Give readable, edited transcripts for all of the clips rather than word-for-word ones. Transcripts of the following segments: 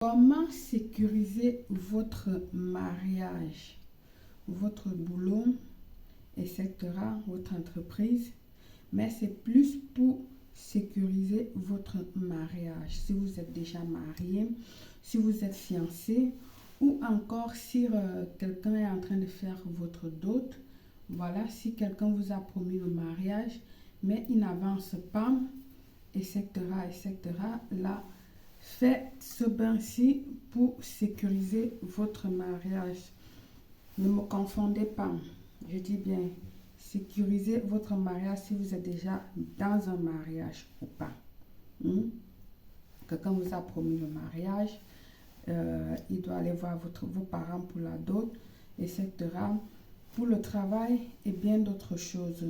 Comment sécuriser votre mariage, votre boulot, etc., votre entreprise, mais c'est plus pour sécuriser votre mariage. Si vous êtes déjà marié, si vous êtes fiancé, ou encore si quelqu'un est en train de faire votre dot, voilà, si quelqu'un vous a promis le mariage, mais il n'avance pas, etc., etc., là, faites ce bain-ci pour sécuriser votre mariage. Ne me confondez pas. Je dis bien, sécuriser votre mariage si vous êtes déjà dans un mariage ou pas. Quelqu'un vous a promis le mariage, il doit aller voir vos parents pour la dot, etc., pour le travail et bien d'autres choses.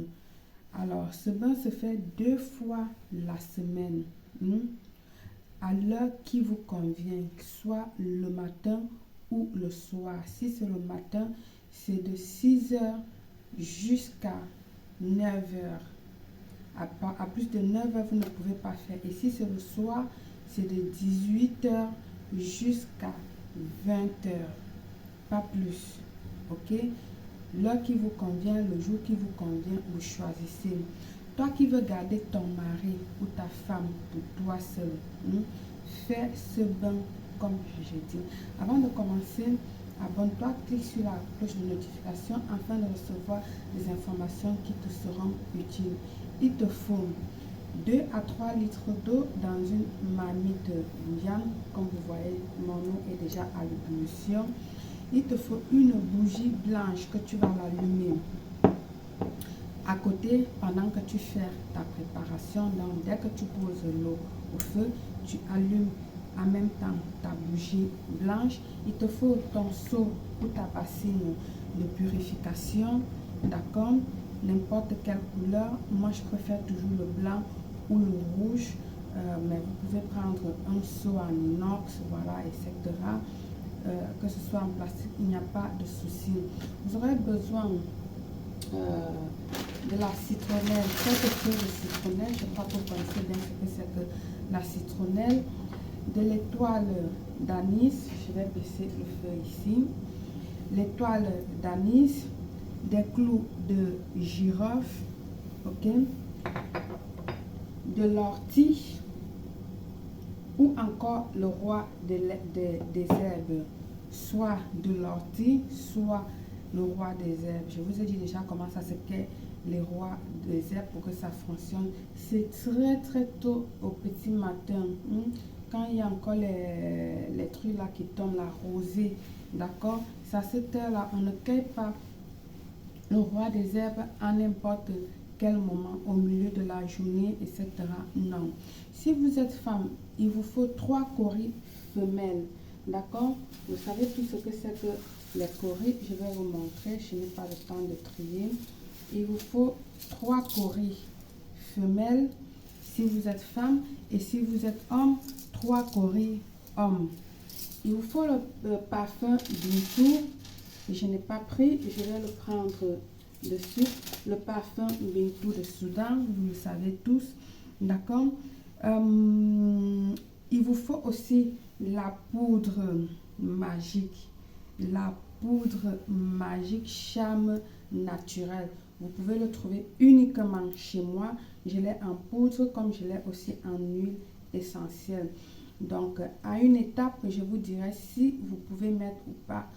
Alors, ce bain se fait 2 fois la semaine. À l'heure qui vous convient, soit le matin ou le soir. Si c'est le matin, c'est de 6 heures jusqu'à 9 heures. À plus de 9 heures, vous ne pouvez pas faire. Et si c'est le soir, c'est de 18 heures jusqu'à 20 heures. Pas plus. Ok? L'heure qui vous convient, le jour qui vous convient, vous choisissez. Toi qui veux garder ton mari ou ta femme pour toi seul, fais ce bain comme je dis. Avant de commencer, abonne-toi, clique sur la cloche de notification afin de recevoir des informations qui te seront utiles. Il te faut 2 à 3 litres d'eau dans une marmite bouillante. Comme vous voyez, mon eau est déjà à l'ébullition. Il te faut une bougie blanche que tu vas l'allumer à côté pendant que tu fais ta préparation. Donc dès que tu poses l'eau au feu, tu allumes en même temps ta bougie blanche. Il te faut ton seau ou ta bassine de purification, d'accord, n'importe quelle couleur. Moi je préfère toujours le blanc ou le rouge, mais vous pouvez prendre un seau en inox, voilà, etc., que ce soit en plastique, il n'y a pas de souci. Vous aurez besoin de la citronnelle, quelques feuilles de citronnelle, je crois que vous connaissez bien ce que c'est que la citronnelle, de l'étoile d'anis, je vais baisser le feu ici, l'étoile d'anis, des clous de girofle, ok, de l'ortie, ou encore le roi des herbes, soit de l'ortie, soit le roi des herbes. Je vous ai dit déjà comment ça se fait les rois des herbes pour que ça fonctionne. C'est très tôt au petit matin, quand il y a encore les trucs là qui tombent, la rosée, d'accord. C'est à cette heure là, on ne cueille pas le roi des herbes à n'importe quel moment, au milieu de la journée, etc. Non. Si vous êtes femme, il vous faut 3 coris femelles, d'accord. Vous savez tout ce que c'est que les coris, je vais vous montrer, je n'ai pas le temps de trier. Il vous faut 3 coris femelles si vous êtes femme, et si vous êtes homme, 3 coris hommes. Il vous faut le parfum Bintou. Je n'ai pas pris, je vais le prendre dessus. Le parfum Bintou de Soudan, vous le savez tous, d'accord. Il vous faut aussi la poudre magique. La poudre magique charme naturel. Vous pouvez le trouver uniquement chez moi. Je l'ai en poudre comme je l'ai aussi en huile essentielle. Donc, à une étape, je vous dirai si vous pouvez mettre ou pas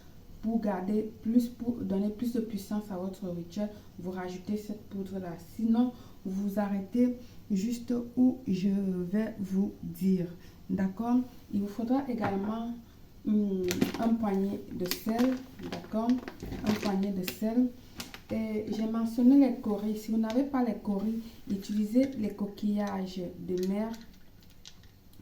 pour garder plus, pour donner plus de puissance à votre rituel. Vous rajoutez cette poudre-là. Sinon, vous arrêtez juste où je vais vous dire. D'accord? Il vous faudra également un poignet de sel, d'accord, un poignet de sel. Et j'ai mentionné les coris. Si vous n'avez pas les coris, utilisez les coquillages de mer,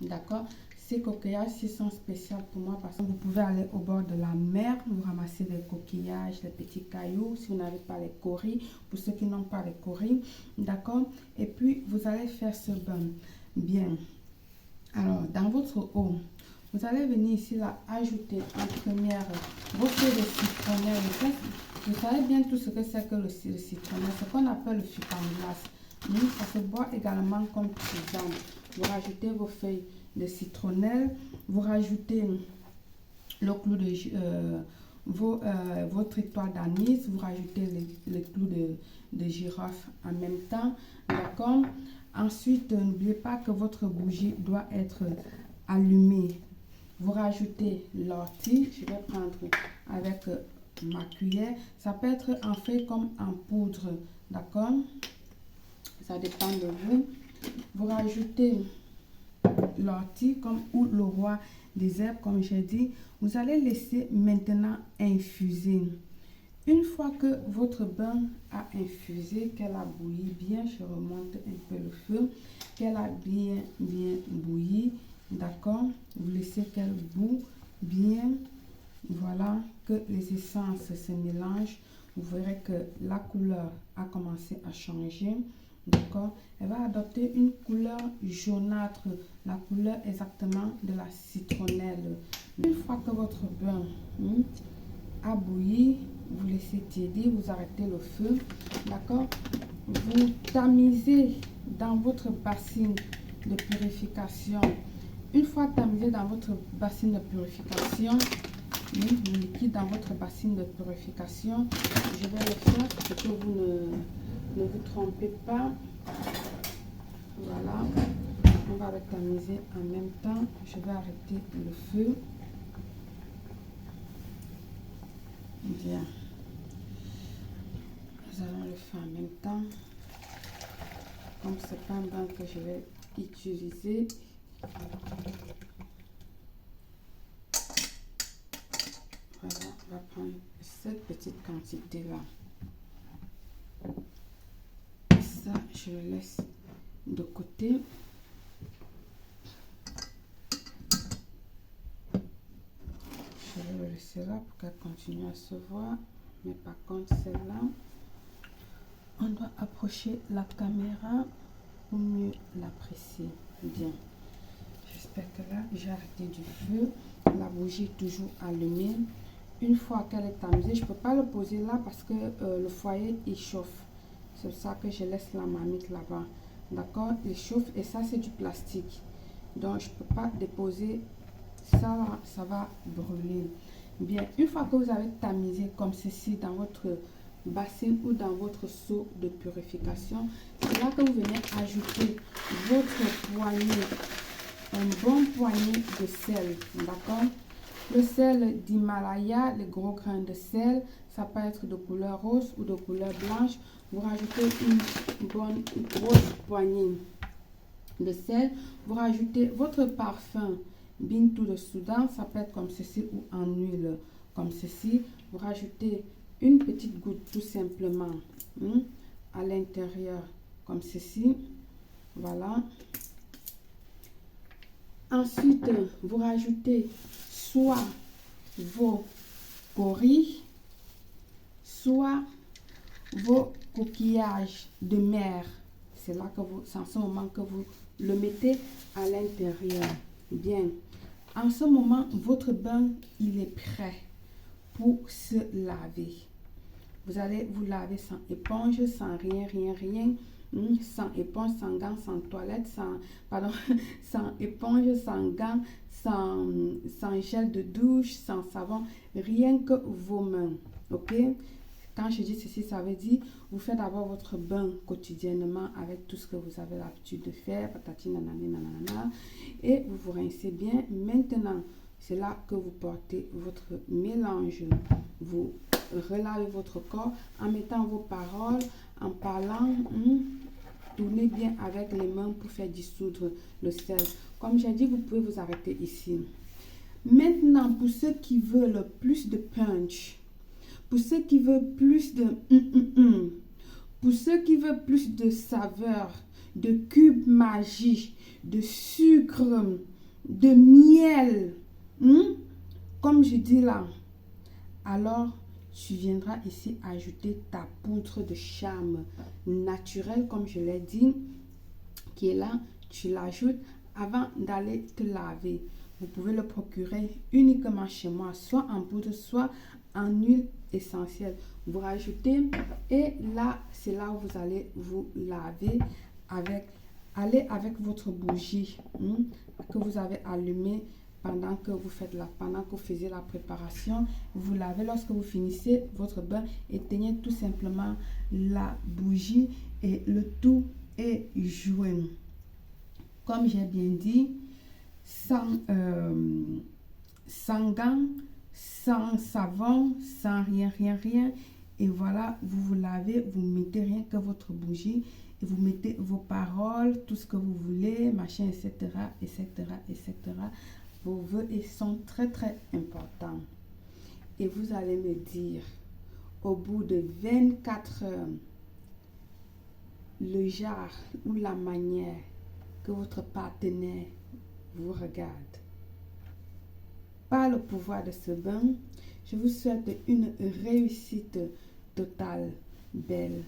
d'accord. Ces coquillages sont spéciaux pour moi parce que vous pouvez aller au bord de la mer, vous ramassez les coquillages, les petits cailloux, si vous n'avez pas les coris, pour ceux qui n'ont pas les coris, d'accord. Et puis vous allez faire ce bain bien. Alors dans votre eau, vous allez venir ici là ajouter en première vos feuilles de citronnelle. Vous savez bien tout ce que c'est que le citronnelle, ce qu'on appelle le sucre en glace. Ça se boit également comme tisane. Vous rajoutez vos feuilles de citronnelle. Vous rajoutez le clou de votre étoile d'anis, vous rajoutez les clous de girofle en même temps, d'accord. Ensuite, n'oubliez pas que votre bougie doit être allumée. Vous rajoutez l'ortie, je vais prendre avec ma cuillère, ça peut être en fait comme en poudre, d'accord, ça dépend de vous. Vous rajoutez l'ortie comme ou le roi des herbes, comme j'ai dit. Vous allez laisser maintenant infuser. Une fois que votre bain a infusé, qu'elle a bouilli bien, je remonte un peu le feu, qu'elle a bien bouilli, d'accord, vous laissez qu'elle boue bien, voilà, que les essences se mélangent. Vous verrez que la couleur a commencé à changer, d'accord. Elle va adopter une couleur jaunâtre, la couleur exactement de la citronnelle. Une fois que votre bain a bouilli, vous laissez tiédir, vous arrêtez le feu, d'accord. Vous tamisez dans votre bassine de purification. Une fois tamisé dans votre bassine de purification, le liquide dans votre bassine de purification, je vais le faire pour que vous ne vous trompez pas. Voilà, on va le tamiser en même temps. Je vais arrêter le feu. Bien, nous allons le faire en même temps. Comme c'est pas un bain que je vais utiliser, voilà, on va prendre cette petite quantité là. Ça, je le laisse de côté. Je vais le laisser là pour qu'elle continue à se voir. Mais par contre, celle-là, on doit approcher la caméra pour mieux l'apprécier. Bien. J'espère que là, j'ai arrêté du feu. La bougie est toujours allumée. Une fois qu'elle est tamisée, je ne peux pas le poser là parce que le foyer, il chauffe. C'est pour ça que je laisse la marmite là-bas. D'accord? Il chauffe et ça, c'est du plastique. Donc, je ne peux pas déposer ça là, ça va brûler. Bien, une fois que vous avez tamisé comme ceci dans votre bassine ou dans votre seau de purification, c'est là que vous venez ajouter votre poignée, un bon poignet de sel, d'accord. Le sel d'Himalaya, les gros grains de sel, ça peut être de couleur rose ou de couleur blanche. Vous rajoutez une grosse poignée de sel. Vous rajoutez votre parfum Bintou de Soudan, ça peut être comme ceci ou en huile comme ceci. Vous rajoutez une petite goutte tout simplement à l'intérieur comme ceci. Voilà. Ensuite, vous rajoutez soit vos gorilles, soit vos coquillages de mer. C'est là que vous, c'est en ce moment que vous le mettez à l'intérieur. Bien. En ce moment, votre bain, il est prêt pour se laver. Vous allez vous laver sans éponge, sans rien, sans éponge, sans gants, sans toilette, sans éponge, sans gants, sans gel de douche, sans savon, rien que vos mains, ok? Quand je dis ceci, ça veut dire, vous faites d'abord votre bain quotidiennement avec tout ce que vous avez l'habitude de faire, patati nanani nanana, et vous vous rincez bien. Maintenant, c'est là que vous portez votre mélange. Vous relavez votre corps en mettant vos paroles, en parlant, tournez bien avec les mains pour faire dissoudre le sel. Comme j'ai dit, vous pouvez vous arrêter ici. Maintenant, pour ceux qui veulent plus de punch, pour ceux qui veulent plus de pour ceux qui veulent plus de saveur, de cube magie, de sucre, de miel, comme je dis là, alors tu viendras ici ajouter ta poudre de charme naturelle, comme je l'ai dit, qui est là. Tu l'ajoutes avant d'aller te laver. Vous pouvez le procurer uniquement chez moi, soit en poudre, soit en huile essentielle. Vous rajoutez et là, c'est là où vous allez vous laver avec allez avec votre bougie que vous avez allumée pendant que vous faisiez la préparation. Vous lavez lorsque vous finissez votre bain, éteignez tout simplement la bougie et le tout est joint. Comme j'ai bien dit, sans gants, sans savon, sans rien. Et voilà, vous lavez, vous mettez rien que votre bougie et vous mettez vos paroles, tout ce que vous voulez, machin, etc. Vos vœux sont très importants. Et vous allez me dire, au bout de 24 heures, le genre ou la manière que votre partenaire vous regarde. Par le pouvoir de ce bain, je vous souhaite une réussite totale, belle.